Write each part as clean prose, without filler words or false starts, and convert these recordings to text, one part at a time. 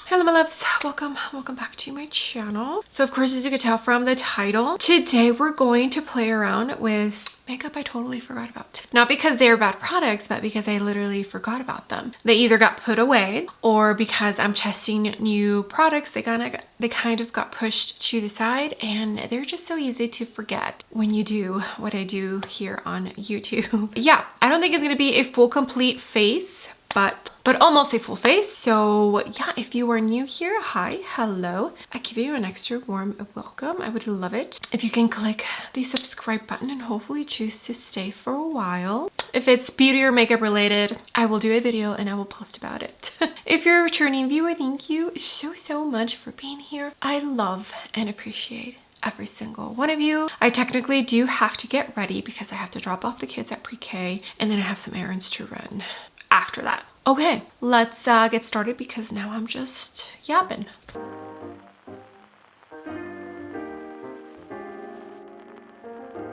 Hello my loves, welcome back to my channel. So of course, as you can tell from the title, today we're going to play around with makeup I totally forgot about. Not because they are bad products, but because I literally forgot about them. They either got put away or because I'm testing new products, they kind of got pushed to the side, and they're just so easy to forget when you do what I do here on YouTube. Yeah, I don't think it's gonna be a full complete face, but almost a full face. So yeah, if you are new here, hi, hello. I give you an extra warm welcome. I would love it if you can click the subscribe button and hopefully choose to stay for a while. If it's beauty or makeup related, I will do a video and I will post about it. If you're a returning viewer, thank you so much for being here. I love and appreciate every single one of you. I technically do have to get ready because I have to drop off the kids at pre-K and then I have some errands to run after that. Okay, let's get started because now I'm just yapping.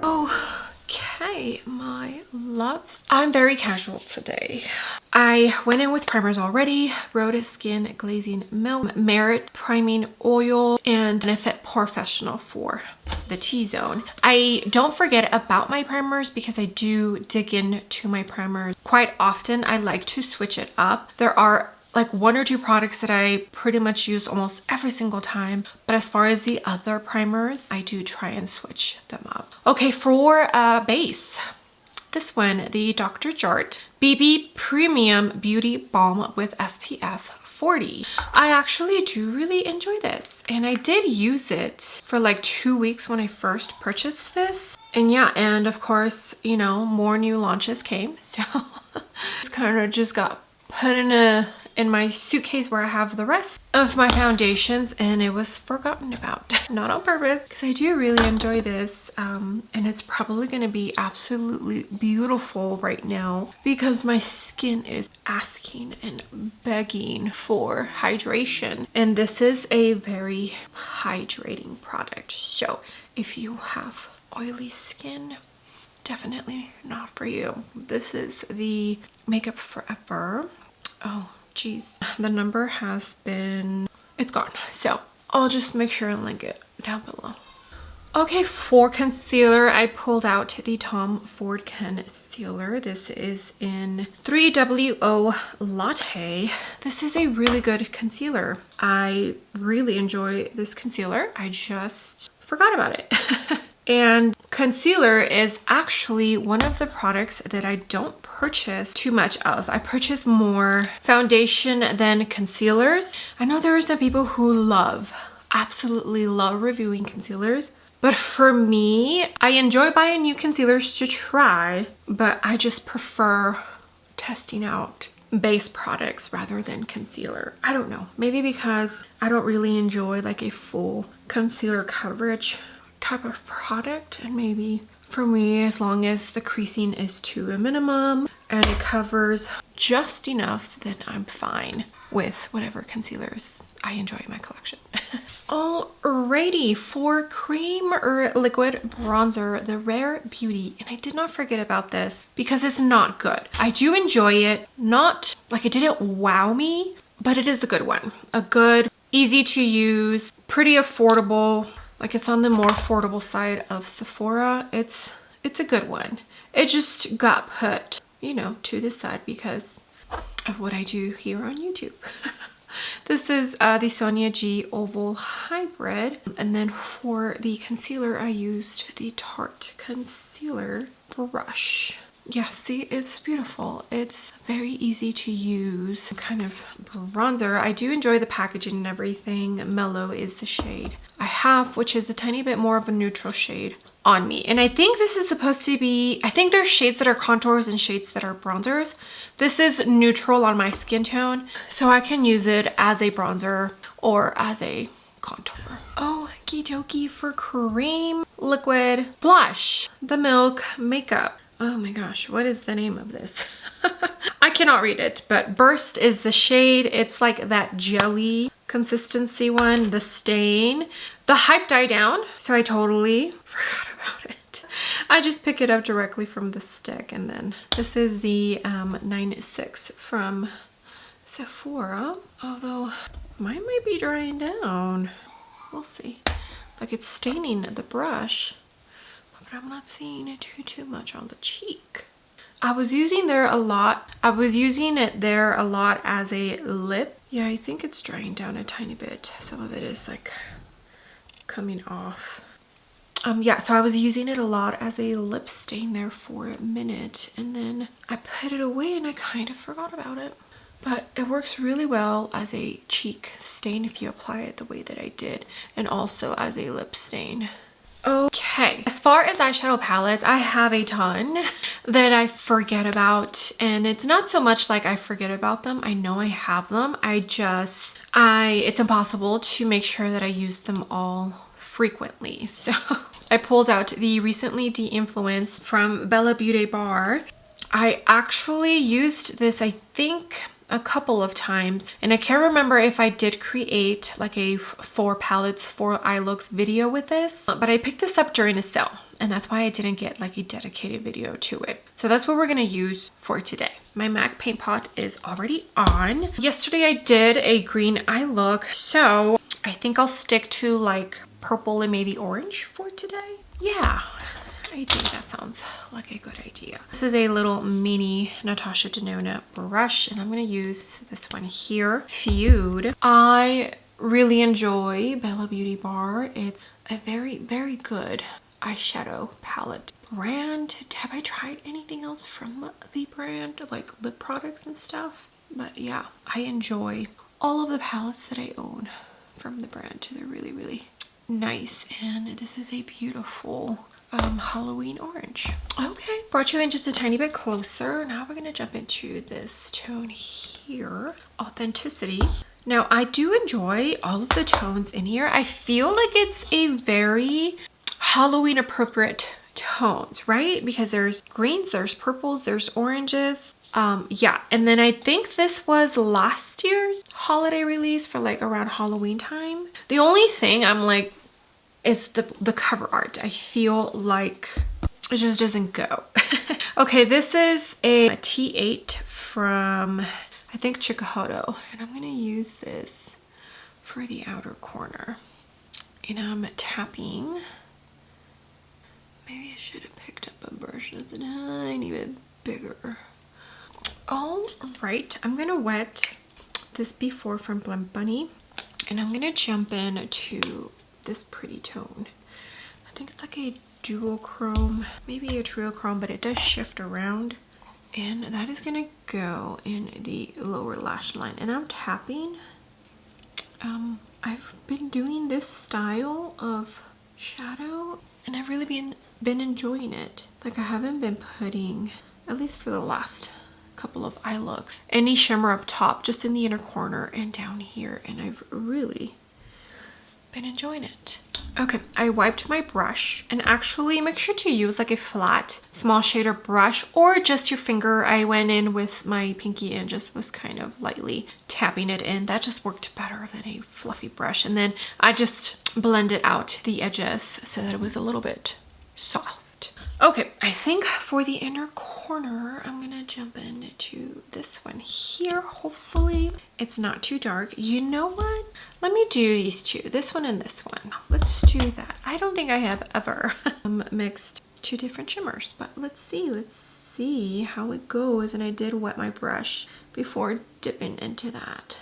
Okay, my loves. I'm very casual today. I went in with primers already, Rhode Skin Glazing Milk, Merit Priming Oil, and Benefit Professional for the T-zone. I don't forget about my primers because I do dig into my primers quite often. I like to switch it up. There are like one or two products that I pretty much use almost every single time. But as far as the other primers, I do try and switch them up. Okay, for base, this one, the Dr. Jart BB Premium Beauty Balm with SPF 40. I actually do really enjoy this. And I did use it for like 2 weeks when I first purchased this. And yeah, and of course, you know, more new launches came. So it's kind of just got put in my suitcase where I have the rest of my foundations, and it was forgotten about. Not on purpose, because I do really enjoy this, and it's probably going to be absolutely beautiful right now because my skin is asking and begging for hydration, and this is a very hydrating product. So if you have oily skin, definitely not for you. This is the Makeup Forever. Oh geez, the number has been, it's gone. So I'll just make sure and link it down below. Okay, for concealer, I pulled out the Tom Ford concealer. This is in 3WO Latte. This is a really good concealer. I really enjoy this concealer. I just forgot about it. And concealer is actually one of the products that I don't purchase too much of. I purchase more foundation than concealers. I know there are some people who absolutely love reviewing concealers. But for me, I enjoy buying new concealers to try, but I just prefer testing out base products rather than concealer. I don't know, maybe because I don't really enjoy like a full concealer coverage type of product, and maybe for me, as long as the creasing is to a minimum and it covers just enough, then I'm fine with whatever concealers I enjoy in my collection. Alrighty, for cream or liquid bronzer, the Rare Beauty, and I did not forget about this because it's not good. I do enjoy it, not like it didn't wow me, but it is a good one. A good, easy to use, pretty affordable. Like it's on the more affordable side of Sephora. It's a good one. It just got put, you know, to the side because of what I do here on YouTube. This is the Sonia G Oval Hybrid. And then for the concealer, I used the Tarte Concealer Brush. Yeah, see, it's beautiful. It's very easy to use kind of bronzer. I do enjoy the packaging and everything. Mellow is the shade I have, which is a tiny bit more of a neutral shade on me. And I think this is supposed to be, I think there's shades that are contours and shades that are bronzers. This is neutral on my skin tone, so I can use it as a bronzer or as a contour. Okie dokie, for cream, liquid, blush, the Milk Makeup. Oh my gosh, what is the name of this? I cannot read it, but Burst is the shade. It's like that jelly consistency one, the stain. The hype died down, so I totally forgot about it. I just pick it up directly from the stick. And then this is the 9.6 from Sephora, although Mine might be drying down. We'll see. Like it's staining the brush, but I'm not seeing too much on the cheek. I was using there a lot. I was using it there a lot as a lip. Yeah, I think it's drying down a tiny bit. Some of it is like coming off. Yeah, so I was using it a lot as a lip stain there for a minute, and then I put it away and I kind of forgot about it. But it works really well as a cheek stain if you apply it the way that I did, and also as a lip stain. Okay, as far as eyeshadow palettes, I have a ton that I forget about, and it's not so much like I forget about them. I know I have them. It's impossible to make sure that I use them all frequently. So I pulled out the recently de-influenced from Bella Beauty Bar. I actually used this, I think, a couple of times, and I can't remember if I did create like a 4 palettes 4 eye looks video with this, but I picked this up during a sale, and that's why I didn't get like a dedicated video to it. So that's what we're gonna use for today. My MAC paint pot is already on. Yesterday I did a green eye look, so I think I'll stick to like purple and maybe orange for today. Yeah, I think that sounds like a good idea. This is a little mini Natasha Denona brush, and I'm going to use this one here, Feud. I really enjoy Bella Beauty Bar. It's a very, very good eyeshadow palette brand. Have I tried anything else from the brand, like lip products and stuff? But yeah, I enjoy all of the palettes that I own from the brand. They're really, really nice, and this is a beautiful Halloween orange. Okay, brought you in just a tiny bit closer. Now we're gonna jump into this tone here, Authenticity. Now I do enjoy all of the tones in here. I feel like it's a very Halloween appropriate tones, right? Because there's greens, there's purples, there's oranges. Yeah, and then I think this was last year's holiday release for like around Halloween time. The only thing I'm like, it's the cover art. I feel like it just doesn't go. Okay, this is a T8 from, I think, Chikuhodo, and I'm gonna use this for the outer corner. And I'm tapping. Maybe I should have picked up a brush that's a tiny bit bigger. All right, I'm gonna wet this before from Blunt Bunny, and I'm gonna jump in to this pretty tone. I think it's like a duochrome, maybe a triochrome, but it does shift around, and that is gonna go in the lower lash line. And I'm tapping. I've been doing this style of shadow, and I've really been enjoying it. Like I haven't been putting, at least for the last couple of eye looks, any shimmer up top, just in the inner corner and down here, and I've really been enjoying it. Okay, I wiped my brush, and actually make sure to use like a flat small shader brush or just your finger. I went in with my pinky and just was kind of lightly tapping it in. That just worked better than a fluffy brush, and then I just blended out the edges so that it was a little bit soft. Okay, I think for the inner corner, I'm gonna jump into this one here. Hopefully it's not too dark. You know what? Let me do these two, this one and this one. Let's do that. I don't think I have ever mixed 2 different shimmers, but let's see how it goes. And I did wet my brush before dipping into that.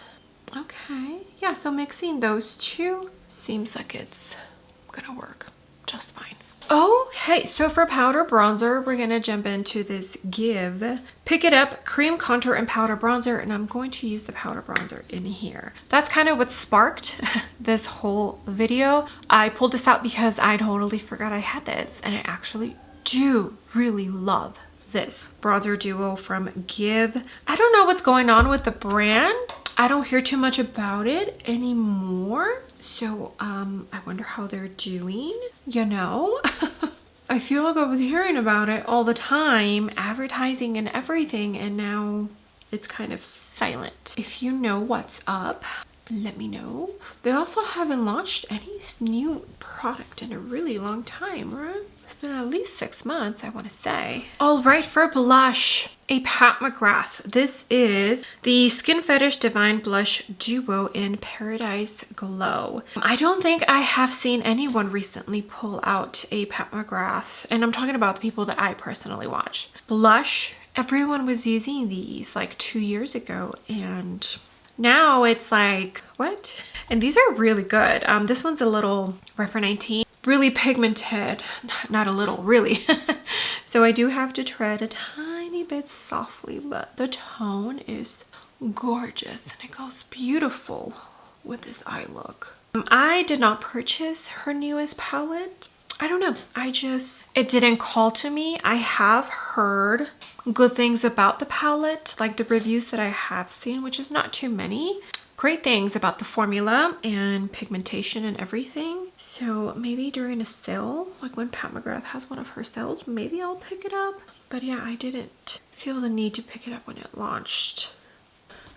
Okay, yeah, so mixing those two seems like it's gonna work just fine. Okay, so for powder bronzer, we're gonna jump into this Give Pick It Up Cream Contour and Powder Bronzer, and I'm going to use the powder bronzer in here. That's kind of what sparked this whole video. I pulled this out because I totally forgot I had this, and I actually do really love this bronzer duo from Give. I don't know what's going on with the brand. I don't hear too much about it anymore. So I wonder how they're doing, you know? I feel like I was hearing about it all the time, advertising and everything, and now it's kind of silent. If you know what's up, let me know. They also haven't launched any new product in a really long time, right? It's been at least 6 months, I want to say. All right, for blush, a Pat McGrath. This is the Skin Fetish Divine Blush Duo in Paradise Glow. I don't think I have seen anyone recently pull out a Pat McGrath, and I'm talking about the people that I personally watch. Blush, everyone was using these like 2 years ago, and now it's like, what? And these are really good. This one's a little Refer 19, really pigmented, not a little, really. So I do have to tread a tiny bit softly, but the tone is gorgeous and it goes beautiful with this eye look. I did not purchase her newest palette. I don't know, it didn't call to me. I have heard good things about the palette, like the reviews that I have seen, which is not too many. Great things about the formula and pigmentation and everything. So maybe during a sale, like when Pat McGrath has one of her sales, maybe I'll pick it up. But yeah, I didn't feel the need to pick it up when it launched.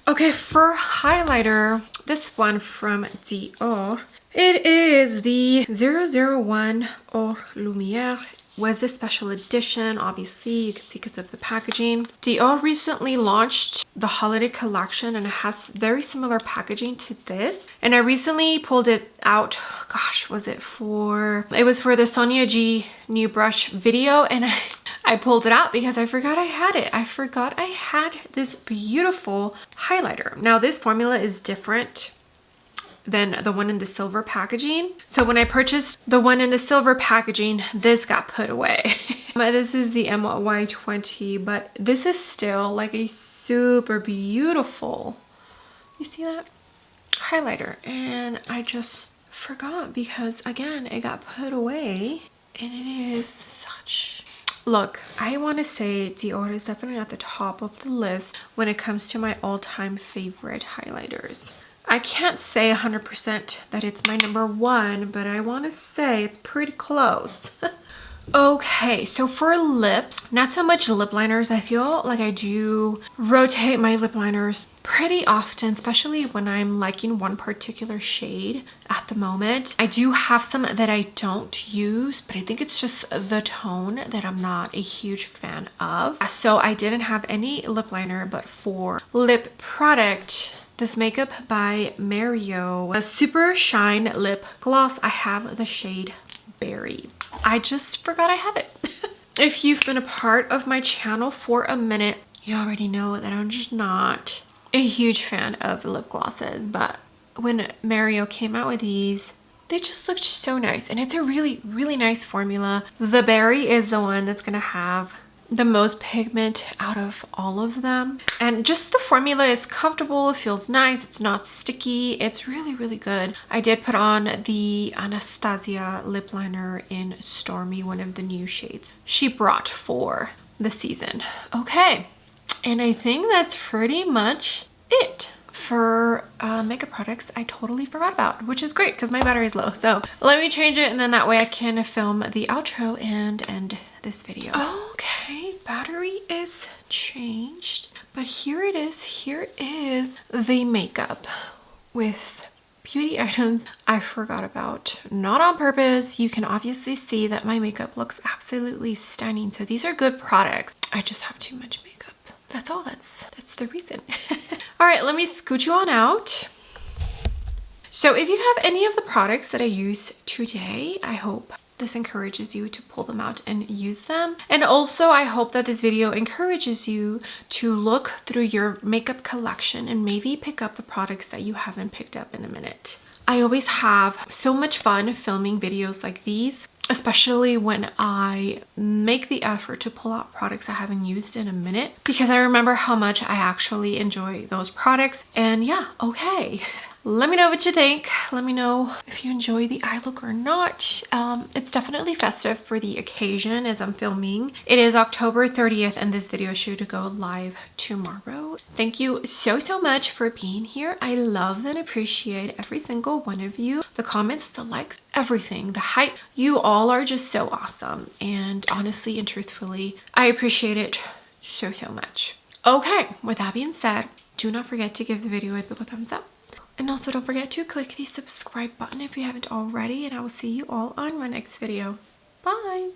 Okay, for highlighter, this one from Dior. It is the 001 Or Lumière. Was the special edition, obviously you can see because of the packaging. Dior recently launched the holiday collection and it has very similar packaging to this, and I recently pulled it out. Gosh, it was for the Sonia G new brush video, and I pulled it out because I forgot I had it. I forgot I had this beautiful highlighter. Now this formula is different than the one in the silver packaging. So when I purchased the one in the silver packaging, this got put away. This is the MY20, but this is still like a super beautiful, you see that? Highlighter. And I just forgot because again, it got put away, and it is such... Look, I want to say Dior is definitely at the top of the list when it comes to my all-time favorite highlighters. I can't say 100% that it's my number one, but I want to say it's pretty close. Okay, so for lips, not so much lip liners. I feel like I do rotate my lip liners pretty often, especially when I'm liking one particular shade at the moment. I do have some that I don't use, but I think it's just the tone that I'm not a huge fan of. So I didn't have any lip liner, but for lip product, this makeup by Mario, a Super Shine Lip Gloss. I have the shade Berry. I just forgot I have it. If you've been a part of my channel for a minute, you already know that I'm just not a huge fan of lip glosses, but when Mario came out with these, they just looked so nice, and it's a really, really nice formula. The Berry is the one that's gonna have the most pigment out of all of them, and just the formula is comfortable, it feels nice, it's not sticky, it's really, really good. I did put on the Anastasia lip liner in Stormy, one of the new shades she brought for the season. Okay, and I think that's pretty much it for makeup products I totally forgot about, which is great because my battery is low. So let me change it, and then that way I can film the outro and end this video. Okay, battery is changed, but here it is. Here is the makeup with beauty items I forgot about. Not on purpose. You can obviously see that my makeup looks absolutely stunning. So these are good products. I just have too much makeup. That's all. That's the reason. All right, let me scoot you on out. So if you have any of the products that I use today, I hope this encourages you to pull them out and use them. And also I hope that this video encourages you to look through your makeup collection and maybe pick up the products that you haven't picked up in a minute. I always have so much fun filming videos like these, especially when I make the effort to pull out products I haven't used in a minute, because I remember how much I actually enjoy those products. And yeah, okay. Let me know what you think. Let me know if you enjoy the eye look or not. It's definitely festive for the occasion as I'm filming. It is October 30th and this video is sure to go live tomorrow. Thank you so much for being here. I love and appreciate every single one of you. The comments, the likes, everything, the hype. You all are just so awesome. And honestly and truthfully, I appreciate it so much. Okay, with that being said, do not forget to give the video a big thumbs up. And also don't forget to click the subscribe button if you haven't already, and I will see you all on my next video. Bye!